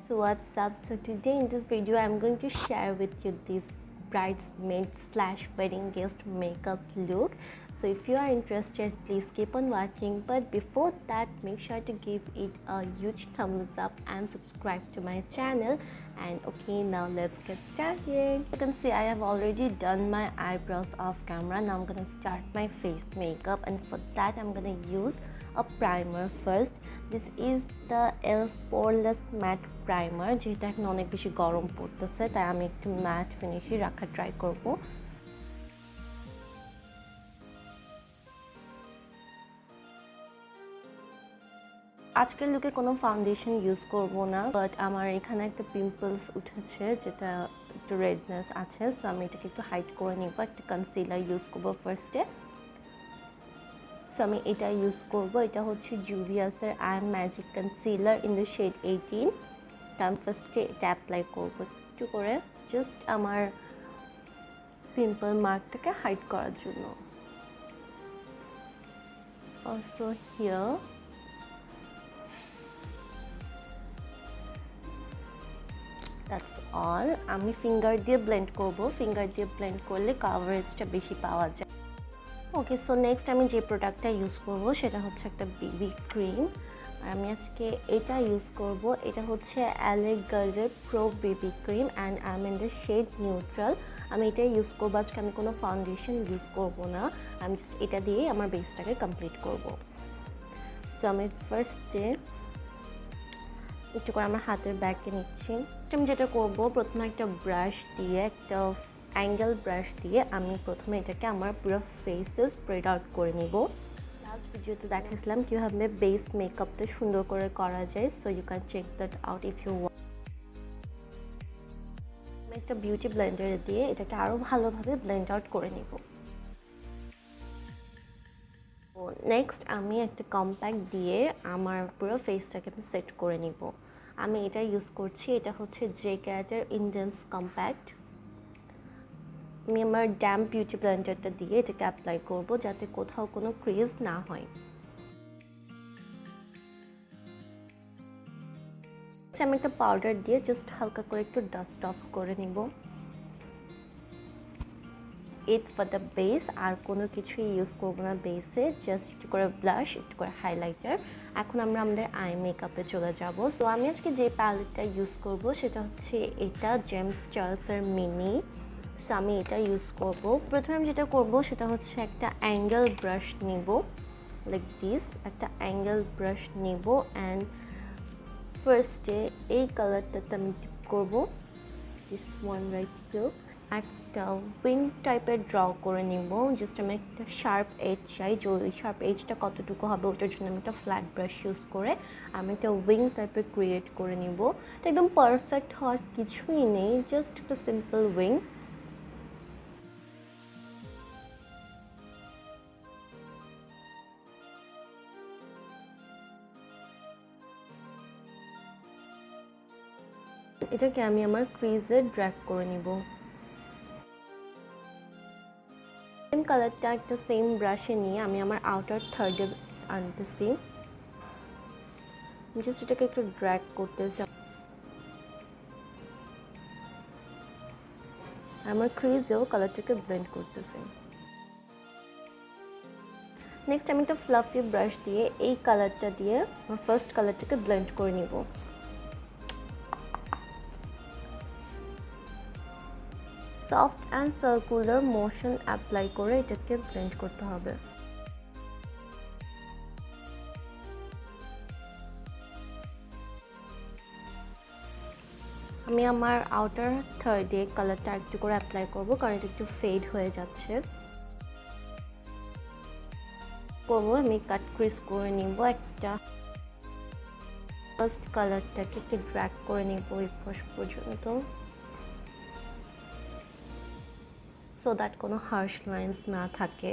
So what's up? So today in this video I'm going to share with you this bridesmaid slash wedding guest makeup look. So if you are interested, please keep on watching, but before that make sure to give it a huge thumbs up and subscribe to my channel. And okay, now let's get started. You can see I have already done my eyebrows off camera. Now I'm gonna start my face makeup, and for that I'm gonna use a primer first. This is the ELF poreless matte primer, যেটা এখন অনেক বেশি গরম পড়তেছে তাই আমি একটু mat ফিনিশই রাখার ট্রাই করব। আজকের লুকে কোনো ফাউন্ডেশন ইউজ করব না, বাট আমার এখানে একটা পিম্পলস উঠেছে যেটা একটু রেডনেস আছে, সো আমি এটাকে একটু হাইড করে নিব। একটা কনসিলার ইউজ করব ফার্স্টে। সো আমি এটা ইউজ করব, এটা হচ্ছে জুভিয়াসের I am magic concealer in the shade 18। আমি ফার্স্টে এটা অ্যাপ্লাই করবো একটু করে, জাস্ট আমার পিম্পল মার্কটাকে হাইড করার জন্য। Also here that's all. আমি ফিঙ্গার দিয়ে ব্লেন্ড করব, ফিঙ্গার দিয়ে ব্লেন্ড করলে কাভারেজটা বেশি পাওয়া যায়। ওকে, সো নেক্সট আমি যে প্রোডাক্টটা ইউজ করব সেটা হচ্ছে একটা বেবি ক্রিম, আর আমি আজকে এটা ইউজ করব। এটা হচ্ছে অ্যালে গার্লের pro baby cream and I am in the shade neutral. আমি এটা ইউজ করবো আজকে, আমি কোনো ফাউন্ডেশন ইউজ করব না, আমি জাস্ট এটা দিয়েই আমার বেসটাকে কমপ্লিট করব। সো আমি ফার্স্টে একটু করে আমার হাতের ব্যাগে নিচ্ছি। আমি যেটা করব, প্রথমে একটা ব্রাশ দিয়ে, একটা অ্যাঙ্গেল ব্রাশ দিয়ে আমি প্রথমে এটাকে আমার পুরো ফেসে স্প্রেড আউট করে নিব। লাস্ট ভিডিওতে দেখাইছিলাম কীভাবে বেস মেকআপটা সুন্দর করে করা যায়, so you can check that out if you want. আমি একটা বিউটি ব্লেন্ডার দিয়ে এটাকে আরও ভালোভাবে ব্লেন্ড আউট করে নিব। নেক্সট আমি একটা কম্প্যাক্ট দিয়ে আমার পুরো ফেসটাকে আমি সেট করে নিব। আমি এটা ইউজ করছি, এটা হচ্ছে জে ক্যারেটের ইন্ডেন্স কম্প্যাক্ট। আমি আমার ড্যাম্প বিউটি ব্লেন্ডারটা দিয়ে এটাকে অ্যাপ্লাই করব যাতে কোথাও কোনো ক্রিজ না হয়। আমি একটা পাউডার দিয়ে জাস্ট হালকা করে একটু ডাস্ট অফ করে নিব। ইট ফর দ্য বেস, আর কোনো কিছুই ইউজ করবো না বেসে, জাস্ট একটু করে ব্লাশ, একটু করে হাইলাইটার। এখন আমরা আমাদের আই মেকআপে চলে যাব। সো আমি আজকে যে প্যালেটটা ইউজ করব সেটা হচ্ছে এটা জেমস চার্লসের মিনি। সো আমি এটা ইউজ করব। প্রথমে আমি যেটা করব সেটা হচ্ছে একটা অ্যাঙ্গেল ব্রাশ নিব, লাইক দিস, একটা অ্যাঙ্গেল ব্রাশ নিব অ্যান্ড ফার্স্টে এই কালারটাতে আমি টিপ করব, দিস ওয়ান রাইট হিয়ার। একটা উইং টাইপের ড্র করে নিব, জাস্ট আমি একটা শার্প এজ চাই, যে ওই শার্প এজটা কতটুকু হবে ওটার জন্য আমি একটা ফ্ল্যাট ব্রাশ ইউজ করে আমি একটা উইং টাইপের ক্রিয়েট করে নিব। তো একদম পারফেক্ট হওয়ার কিছুই নেই, জাস্ট একটা সিম্পল উইং। এটাকে আমি আমার ক্রিজে ড্র্যাগ করে নিব। সেম কালারটা একটা সেম ব্রাশে নিয়ে আমি আমার আউটার থার্ডে আনতেছি, জাস্ট এটাকে একটু ড্র্যাগ করতেছি। আমার ক্রিজেও কালারটাকে ব্লেন্ড করতেছি। নেক্সট আমি একটা ফ্লাফি ব্রাশ দিয়ে এই কালারটা দিয়ে আমার ফার্স্ট কালারটাকে ব্লেন্ড করে নিব। Soft and circular motion apply করে এটাকে ব্লেন্ড করতে হবে। আমি আমার আউটার থার্ডে কালারটা একটু করে অ্যাপ্লাই করব, কারণ এটা একটু ফেড হয়ে যাচ্ছে। আমি কাট ক্রিজ করে নিব একটা। ফার্স্ট কালারটাকে একটু ড্র্যাগ করে নিব এই পাশ পর্যন্ত, সো দ্যাট কোনো হার্শ লাইন্স না থাকে।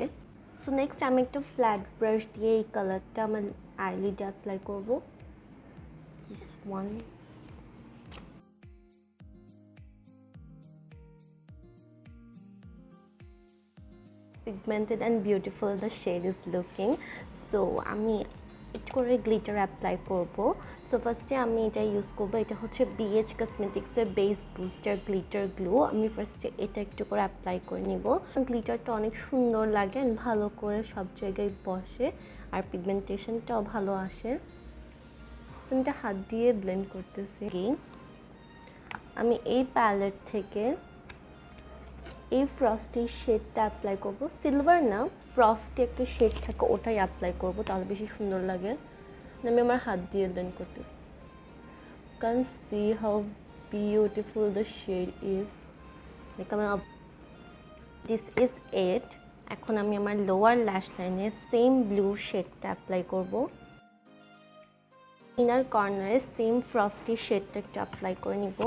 সো নেক্সট আমি একটা ফ্ল্যাট ব্রাশ দিয়ে এই কালারটা আমার আইলিডে অ্যাপ্লাই করব, this one. pigmented and beautiful the shade is looking, so আমি একটু করে গ্লিটার অ্যাপ্লাই করব। সো ফার্স্টে আমি এটা ইউজ করবো, এটা হচ্ছে BH কসমেটিক্সের বেস বুস্টার গ্লিটার গ্লু। আমি ফার্স্টে এটা একটু করে অ্যাপ্লাই করে নিব। গ্লিটারটা অনেক সুন্দর লাগে অ্যান্ড ভালো করে সব জায়গায় বসে আর পিগমেন্টেশনটাও ভালো আসে। আমি এটা হাত দিয়ে ব্লেন্ড করতেছি। আমি এই প্যালেট থেকে এই ফ্রস্টি শেডটা অ্যাপ্লাই করব। সিলভার না, ফ্রস্টি একটা শেড থাকে, ওটাই অ্যাপ্লাই করব, তাহলে বেশি সুন্দর লাগে। আমি আমার হাত দিয়ে ব্লেন্ড করতেছি। Can see how beautiful the shade is. This is it. এখন আমি আমার লোয়ার ল্যাশ লাইনে সেম ব্লু শেডটা অ্যাপ্লাই করব। ইনার কর্নারে সেম ফ্রস্টি শেডটা একটু অ্যাপ্লাই করে নিব।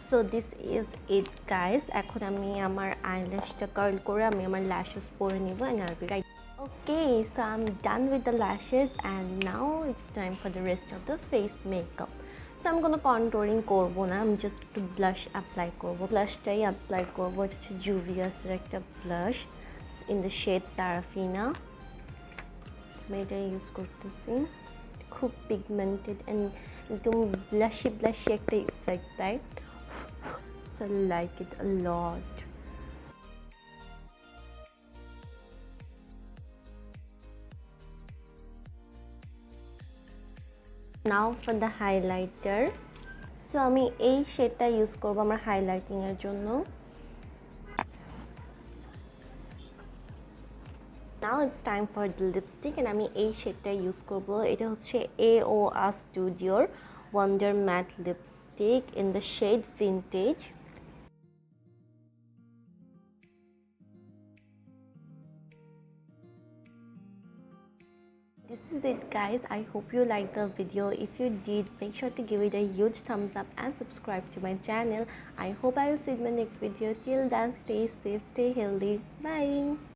So this is it guys. এখন আমি আমার আইল্যাশটা কার্ল করে আমি আমার ল্যাশেস পরে নিব and I will be right. Okay, so I am done with the lashes and now it's time for the rest of the face makeup. So আমি কোনো কন্ট্রোলিং করবো না, আমি জাস্ট একটু ব্লাশ অ্যাপ্লাই করবো। ব্লাশটাই অ্যাপ্লাই করবো, এটা হচ্ছে জুভিয়াসের একটা ব্লাশ ইন দ্য শেড সারাফিনা। আমি এটা ইউজ করতেছি, খুব পিগমেন্টেড অ্যান্ড একদম ব্লাশি ব্লাশি একটা ইফেক্ট দেয়। So I like it a lot. Now for the highlighter. So আমি এই শেডটা ইউজ করব আমার হাইলাইটিং এর জন্য। Now it's time for the lipstick and আমি এই শেডটা ইউজ করব। এটা হচ্ছে AOR Studioর Wonder Matte Lipstick in the shade Vintage. This is it guys, I hope you liked the video. If you did, make sure to give it a huge thumbs up and subscribe to my channel. I hope I will see you in my next video. Till then, stay safe, stay healthy, bye.